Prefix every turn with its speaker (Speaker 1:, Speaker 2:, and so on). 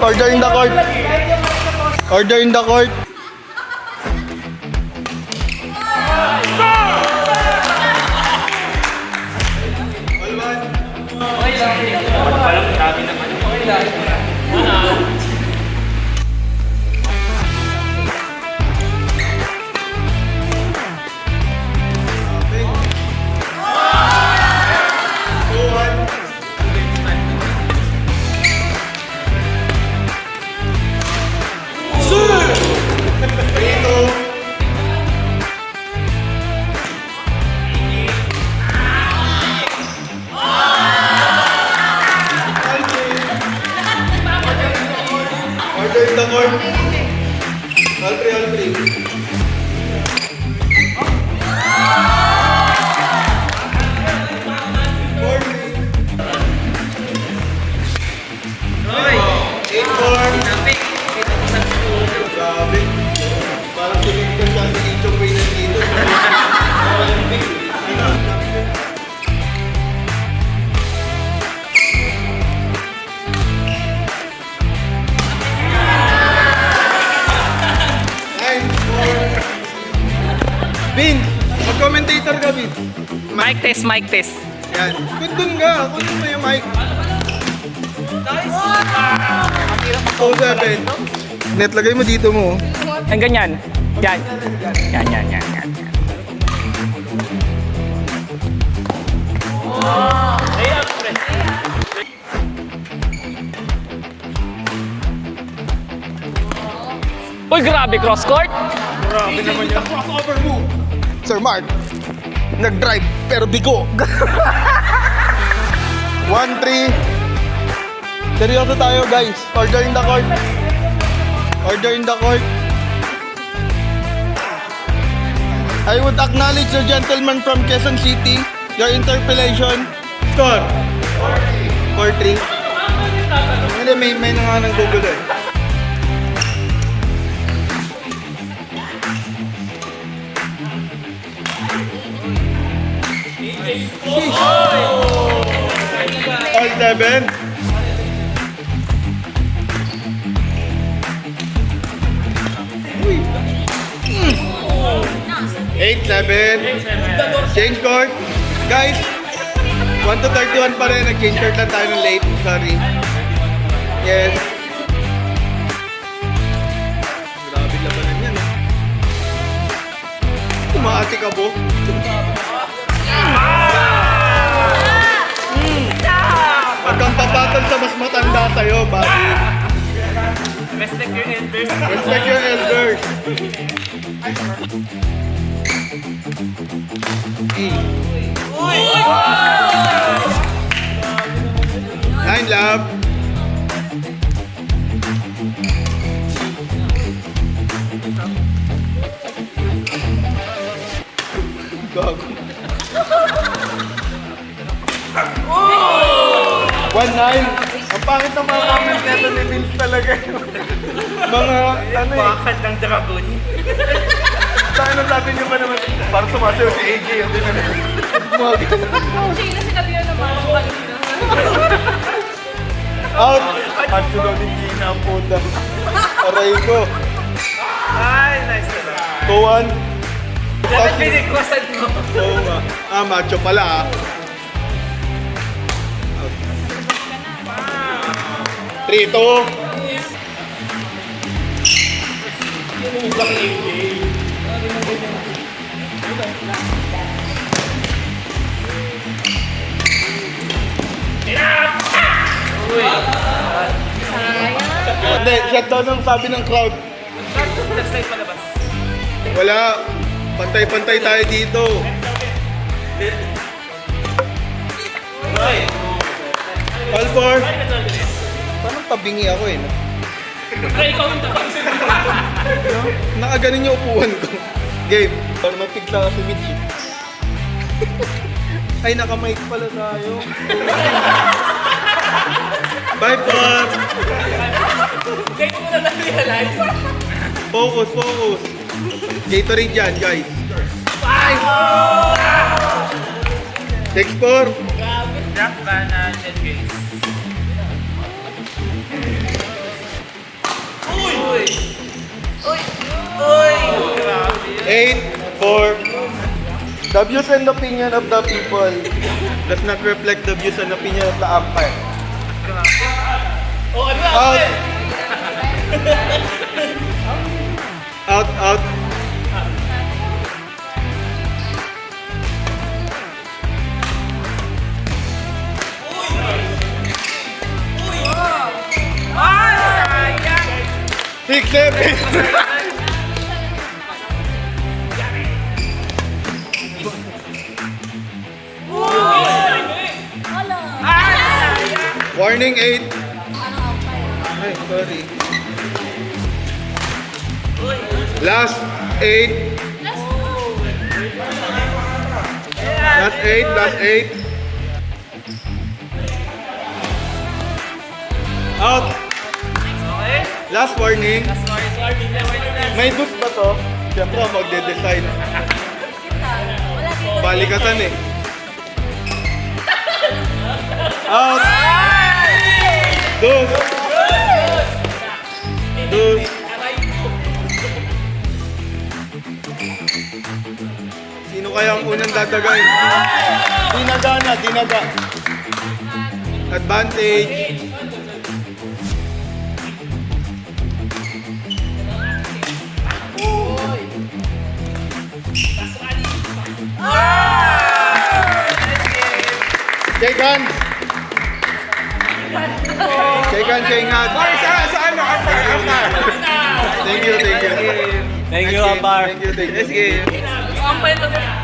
Speaker 1: Order in the court. Order in the court. Order in the court. All three. Grabe. Parang tinignan siya si Ichong Way na dito. Vin, mag-commentator ka, Vin.
Speaker 2: Mic test, mic test.
Speaker 1: Yan. Kundun ka. Kundun mo yung mic. Oh, 7. Net, lagay mo dito mo.
Speaker 2: Ang ganyan. Yan. Yan. Uy, grabe, cross court.
Speaker 1: Grabe naman yan. Crossover move. Sir Mark, nag-drive pero bigo. 1-3. Seryoso tayo, guys. Order in the court. Order in the court. I would acknowledge the gentleman from Quezon City. Your interpellation. Score. 4-3. Hindi, may nanganang gugulo eh. All 7. Eight, 7. Change court. Guys, 1 to 31 pa rin. Nag-change court lang tayo ng late. Sorry. Yes. Grabe labanan yan. Umaati ka po. Huwag kang papatol sa mas matanda sa'yo, buddy.
Speaker 2: Respect your elders.
Speaker 1: Respect your elders. Nine, love. Gago. 1-9. Ang pangit ng mga comment nito ni Vince talaga. Mga ano eh.
Speaker 2: Bakit ng dragon?
Speaker 1: Saan ang sabi niyo ba naman? Parang sumasayo si AJ. Hindi na naman. Mga ganun.
Speaker 3: Siya na sinabi yun naman ang kanina.
Speaker 1: Out! At sunod ni Gina ang puta. Aray ko.
Speaker 2: Ay, nice na.
Speaker 1: 2-1.
Speaker 2: Dapat pinikwasan mo.
Speaker 1: Oo nga. Ah, macho pala ah. 3-2. Hindi, shutdown ang sabi ng crowd.
Speaker 2: Next time palabas.
Speaker 1: Wala. Pantay-pantay tayo dito. All four. Parang tabingi ako eh.
Speaker 2: Ay, ikaw yung tapos.
Speaker 1: Nakaganin yung upuan ko. Game. Parang mapigla kasi Mitch. Ay, naka-mic pala tayo. Bye, Bob!
Speaker 2: Kaya ko na na-realize.
Speaker 1: Focus, focus. Gatorade yan, guys. 6-4.
Speaker 2: Drop ba na 10 games?
Speaker 1: The views and opinion of the people does not reflect the views and opinion of the umpire.
Speaker 2: Oh, ano
Speaker 1: Out. Out, out. Six, seven. Warning 8. Ay, sorry. Last 8. Last 8, last 8. Out. Last warning. May boost ba to? Siyempre, magde-decide. Balikatan eh. Out. Dos. Dos. Sino kaya ang unang dadagay? Dinaga na, dinaga. Advantage. Shake hands. Shake hands, shake hands. Thank you, thank you.
Speaker 4: Thank you, Ambar.
Speaker 1: Thank you, thank you.
Speaker 2: Ang pwede